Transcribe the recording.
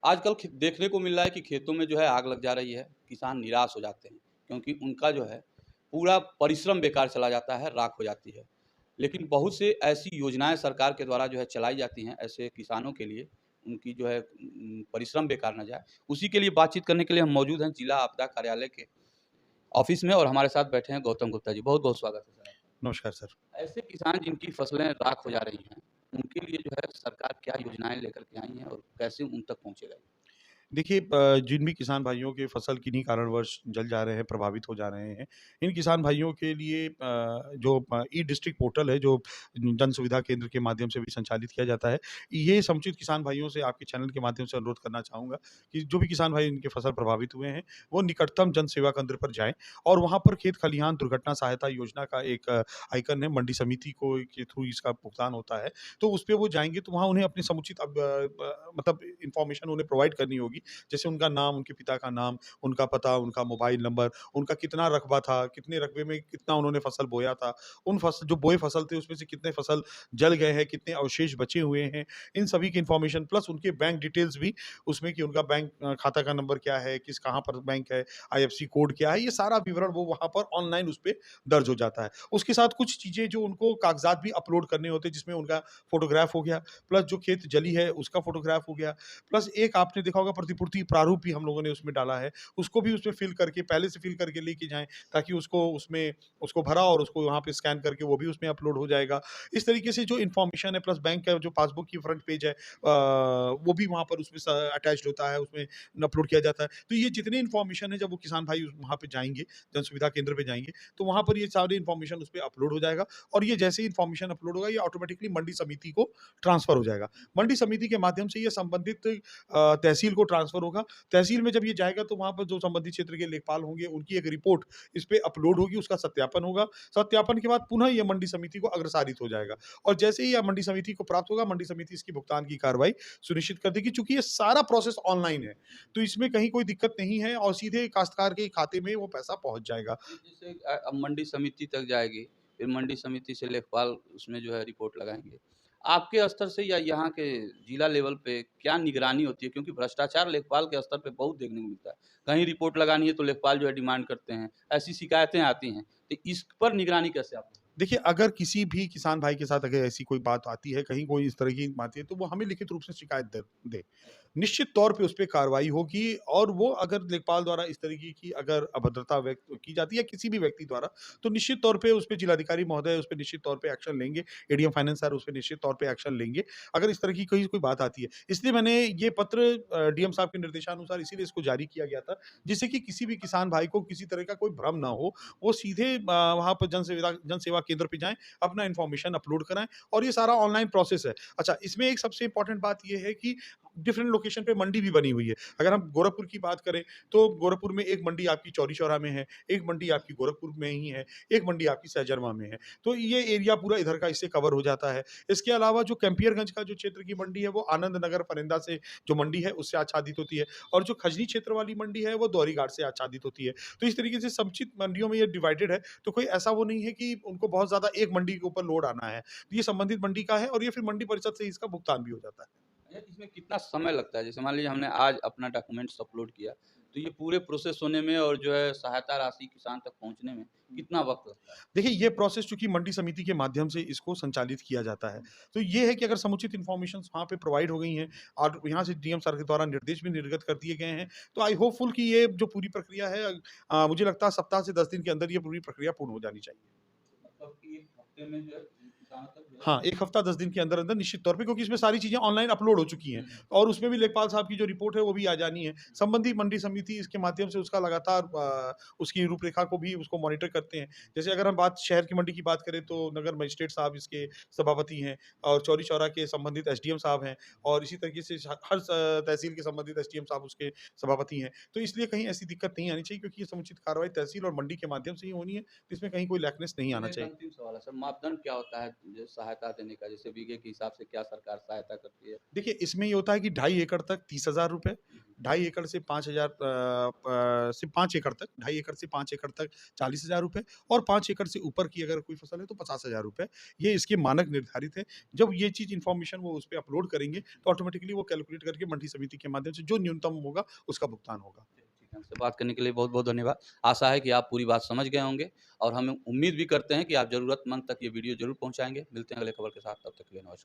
आजकल देखने को मिल रहा है कि खेतों में जो है आग लग जा रही है, किसान निराश हो जाते हैं, क्योंकि उनका जो है पूरा परिश्रम बेकार चला जाता है, राख हो जाती है। लेकिन बहुत से ऐसी योजनाएँ सरकार के द्वारा जो है चलाई जाती हैं, ऐसे किसानों के लिए, उनकी जो है परिश्रम बेकार ना जाए, उसी के लिए बातचीत करने के लिए हम मौजूद हैं जिला आपदा कार्यालय के ऑफ़िस में और हमारे साथ बैठे हैं गौतम गुप्ता जी। बहुत-बहुत स्वागत है सर आपका। नमस्कार सर। ऐसे किसान जिनकी फसलें राख हो जा रही हैं, उनके लिए जो है सरकार क्या योजनाएँ लेकर के आई हैं और कैसे उन तक पहुँचेगा ये? देखिए जिन भी किसान भाइयों के फसल किन्हीं कारणवश जल जा रहे हैं, प्रभावित हो जा रहे हैं, इन किसान भाइयों के लिए जो ई डिस्ट्रिक्ट पोर्टल है, जो जन सुविधा केंद्र के माध्यम से भी संचालित किया जाता है, ये समुचित किसान भाइयों से आपके चैनल के माध्यम से अनुरोध करना चाहूँगा कि जो भी किसान भाई इनके फसल प्रभावित हुए हैं, वो निकटतम जन सेवा केंद्र पर जाएँ और वहाँ पर खेत खलिहान दुर्घटना सहायता योजना का एक आइकन है, मंडी समिति को के थ्रू इसका भुगतान होता है। तो उसपे वो जाएँगे तो वहाँ उन्हें अपनी समुचित मतलब इन्फॉर्मेशन उन्हें प्रोवाइड करनी होगी। जैसे उनका नाम, उनके पिता का नाम, उनका पता, उनका मोबाइल नंबर, उनका कितना रकबा था, कितने रकबे में कितना उन्होंने फसल बोया था, उन फसल जो बोए फसल थे उसमें से कितने फसल जल गए हैं, कितने अवशेष बचे हुए हैं, इन सभी की इन्फॉर्मेशन प्लस उनके बैंक डिटेल्स भी उसमें कि उनका बैंक खाता का नंबर क्या है, किस कहाँ पर बैंक है, आईएफएससी कोड क्या है, ये सारा विवरण वो वहाँ पर ऑनलाइन उसपे दर्ज हो जाता है। उसके साथ कुछ चीज़ें जो उनको कागज़ात भी अपलोड करने होते हैं जिसमें उनका फ़ोटोग्राफ हो गया, प्लस जो खेत जली है उसका फ़ोटोग्राफ हो गया, प्लस एक आपने देखा होगा प्रतिपूर्ति प्रारूप भी हम लोगों ने उसमें डाला है, उसको भी उसमें फ़िल करके पहले से फ़िल करके लेके जाएँ, ताकि उसको भरा और उसको वहाँ पे स्कैन करके वो भी उसमें अपलोड हो जाएगा। इस तरीके से जो इन्फॉर्मेशन है प्लस बैंक का जो पासबुक की फ्रंट पेज है वो भी वहाँ पर उसमें स अटैच्ड होता है, उसमें अपलोड किया जाता है। तो ये जितनी इन्फॉर्मेशन है जब वो किसान भाई वहाँ पे जाएँगे, जन सुविधा केंद्र पे जाएँगे, तो वहाँ पर ये सारी इन्फॉर्मेशन उसपे अपलोड हो जाएगा और ये जैसे ही इन्फॉर्मेशन अपलोड होगा, ये ऑटोमैटिकली मंडी समिति को ट्रांसफ़र हो जाएगा। मंडी समिति के माध्यम से ये संबंधित तहसील को ट्रांसफ़र होगा। तहसील में जब ये जाएगा तो वहाँ पर जो संबंधित क्षेत्र के लेखपाल होंगे, उनकी एक रिपोर्ट इस पे अपलोड होगी, उसका सत्यापन होगा। सत्यापन के बाद पुनः ये मंडी समिति को अग्रसारित हो जाएगा और जैसे ही यह मंडी समिति को प्राप्त होगा, मंडी समिति इसकी भुगतान की कार्रवाई सुनिश्चित कर देगी। चूँकि ये सारा प्रोसेस ऑनलाइन है, तो इसमें कहीं कोई दिक्कत नहीं है और सीधे काश्तकार के खाते में वो पैसा पहुँच जाएगा। ये जैसे अब मंडी समिति तक जाएगी, फिर मंडी समिति से लेखपाल उसमें जो है रिपोर्ट लगाएँगे। आपके स्तर से या यहाँ के जिला लेवल पे क्या निगरानी होती है? क्योंकि भ्रष्टाचार लेखपाल के स्तर पे बहुत देखने को मिलता है। कहीं रिपोर्ट लगानी है तो लेखपाल जो है डिमांड करते हैं, ऐसी शिकायतें आती हैं। तो इस पर निगरानी कैसे आप? देखिए, अगर किसी भी किसान भाई के साथ अगर ऐसी कोई बात आती है, कहीं कोई इस तरह की बात आती है, तो वो हमें लिखित रूप से शिकायत दे दे। निश्चित तौर पे उस पे कार्रवाई होगी और वो अगर लेखपाल द्वारा इस तरीके की अगर अभद्रता व्यक्त की जाती है या किसी भी व्यक्ति द्वारा, तो निश्चित तौर पे उस पे जिलाधिकारी महोदय उस पे निश्चित तौर पे एक्शन लेंगे। एडीएम फाइनेंस सर उस पे निश्चित तौर पे एक्शन लेंगे, अगर इस तरह की कोई बात आती है। इसलिए मैंने ये पत्र डीएम साहब के निर्देशानुसार इसीलिए इसको जारी किया गया था, जिससे कि किसी भी किसान भाई को किसी तरह का कोई भ्रम ना हो। वो सीधे वहाँ पर जन सेवा केंद्र पे जाएँ, अपना इन्फॉर्मेशन अपलोड कराएँ और ये सारा ऑनलाइन प्रोसेस है। अच्छा, इसमें एक सबसे इम्पोर्टेंट बात ये है कि डिफरेंट लोकेशन पे मंडी भी बनी हुई है। अगर हम गोरखपुर की बात करें, तो गोरखपुर में एक मंडी आपकी चौरी चौरा में है, एक मंडी आपकी गोरखपुर में ही है, एक मंडी आपकी सहजनवा में है। तो ये एरिया पूरा इधर का इससे कवर हो जाता है। इसके अलावा जो कैंपियरगंज का जो क्षेत्र की मंडी है, वो आनंद नगर फरेंदा से जो मंडी है, उससे आच्छादित होती है और जो खजनी क्षेत्र वाली मंडी है, वो दोहरीघाट से आच्छादित होती है। तो इस तरीके से समुचित मंडियों में ये डिवाइडेड है, तो कोई ऐसा वो नहीं है कि उनको बहुत ज़्यादा एक मंडी के ऊपर लोड आना है। तो ये संबंधित मंडी का है और ये फिर मंडी परिषद से इसका भुगतान भी हो जाता है। अच्छा, इसमें कितना समय लगता है? जैसे मान लीजिए हमने आज अपना डॉक्यूमेंट्स अपलोड किया, तो ये पूरे प्रोसेस होने में और जो है सहायता राशि किसान तक पहुँचने में कितना वक़्त लगता है? देखिए, ये प्रोसेस चूँकि मंडी समिति के माध्यम से इसको संचालित किया जाता है। तो ये है कि अगर समुचित इन्फॉर्मेशंस वहाँ पे प्रोवाइड हो गई हैं और यहाँ से डीएम सर के द्वारा निर्देश भी निर्गत कर दिए गए हैं, तो आई होपफुल कि ये जो पूरी प्रक्रिया है मुझे लगता है सप्ताह से 10 दिन के अंदर ये पूरी प्रक्रिया पूर्ण हो जानी चाहिए। मतलब कि 1 हफ्ते में जो है किसानों तक जो है हाँ, 1 हफ्ता 10 दिन के अंदर-अंदर निश्चित तौर पे क्योंकि इसमें सारी चीज़ें ऑनलाइन अपलोड हो चुकी हैं हुँ। और उसमें भी लेखपाल साहब की जो रिपोर्ट है वो भी आ जानी है। संबंधित मंडी समिति इसके माध्यम से उसका लगातार उसकी रूपरेखा को भी उसको मॉनिटर करते हैं। जैसे अगर हम बात शहर की मंडी की बात करें तो नगर मजिस्ट्रेट साहब इसके सभापति हैं और चौरी चौरा के संबंधित एसडीएम साहब हैं और इसी तरीके से हर तहसील के संबंधित एसडीएम साहब उसके सभापति हैं। तो इसलिए कहीं ऐसी दिक्कत नहीं आनी चाहिए क्योंकि ये समुचित कार्रवाई तहसील और मंडी के माध्यम से ही होनी है, इसमें कहीं कोई लैकनेस नहीं आना मेरा एक चाहिए। अंतिम सवाल है सर, मापदंड क्या होता है जो सहायता देने का? जैसे बीघे के हिसाब से क्या सरकार सहायता करती है? देखिए, इसमें ये होता है कि ढाई एकड़ तक ₹30,000, 2.5 एकड़ से 5,000 से 5 एकड़ तक, 2.5 एकड़ से 5 एकड़ तक 40,000 रुपए और 5 एकड़ से ऊपर की अगर कोई फसल है तो 50,000 रुपए। ये इसके मानक निर्धारित है। जब ये चीज़ इन्फॉर्मेशन वो उसपे अपलोड करेंगे, तो ऑटोमैटिकली वो कैलकुलेट करके मंडी समिति के माध्यम से जो न्यूनतम होगा, उसका भुगतान होगा। ठीक है, हमसे बात करने के लिए बहुत-बहुत धन्यवाद। आशा है कि आप पूरी बात समझ गए होंगे और हम उम्मीद भी करते हैं कि आप ज़रूरतमंद तक ये वीडियो ज़रूर पहुँचाएँगे। मिलते हैं अगले खबर के साथ, तब तक के लिए नमस्कार।